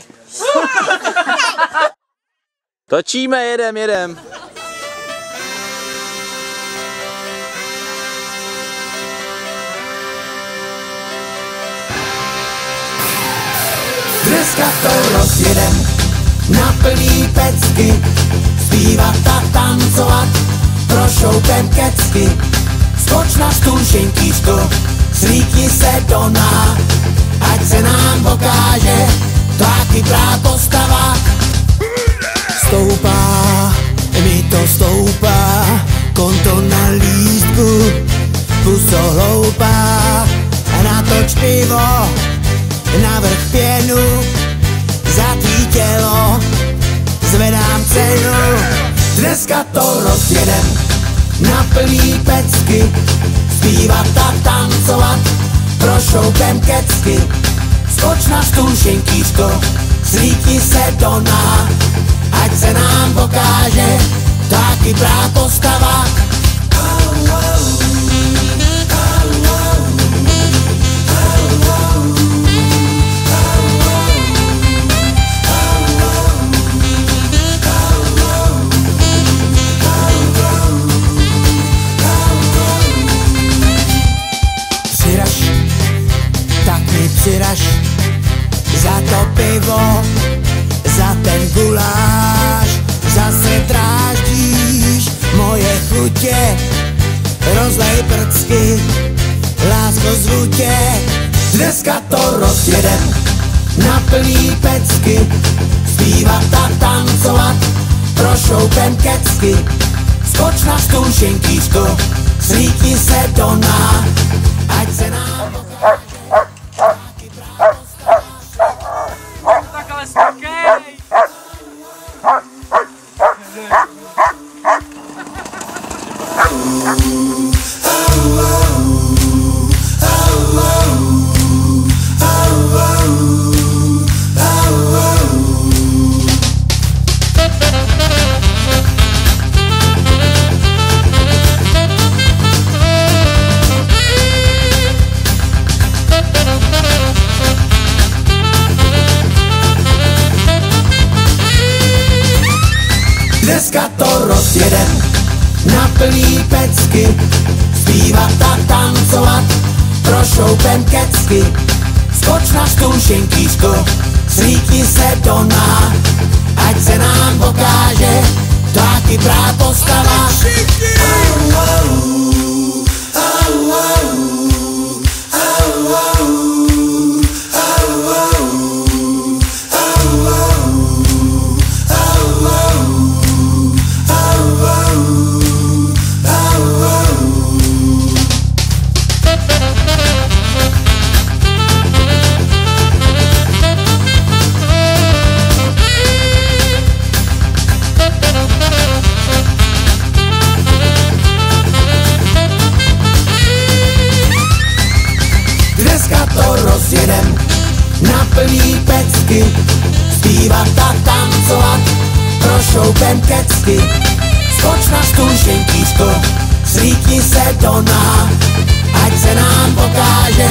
Točíme! Točíme, jedem. Dneska to rozjedem na plný pecky, zpívat a tancovat, prošoupem kecky. Skoč na stůl, šenkýško, slíkni se do ná, ať se nám pokáže tvá chytrá postava. Stoupá, mi to stoupá, konto na lístku, puso hloupá, natoč pivo, navrch pěnu, za tvý tělo zvedám cenu. Dneska to rozjedem na plný pecky, zpívat a tancovat, prošoupem kecky. Skoč na stůl, šenkýško, slíkni se do ná, ať se nám pokáže ta chytrá postava. Přiraž za to pivo, za ten guláš, zase dráždíš moje chutě, rozlej prcky, lásko zvu tě. Dneska to rozjedem na plný pecky, zpívat a tancovat, prošoupem kecky. Skoč na stůl, šenkýško, slíkni se do ná, ať se nám Dneska to rozjedem na plný pecky, zpívat a tancovat, prošoupem kecky. Skoč na stůl, šenkýško, slíkni se do ná, ať se nám pokáže ta chytrá postava. Rozjedem na plný pecky, zpívat a tancovat, prošoupem kecky. Skoč na stůl, šenkýško, slíkni se do ná, ať se nám pokáže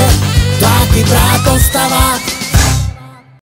ta chytrá postava.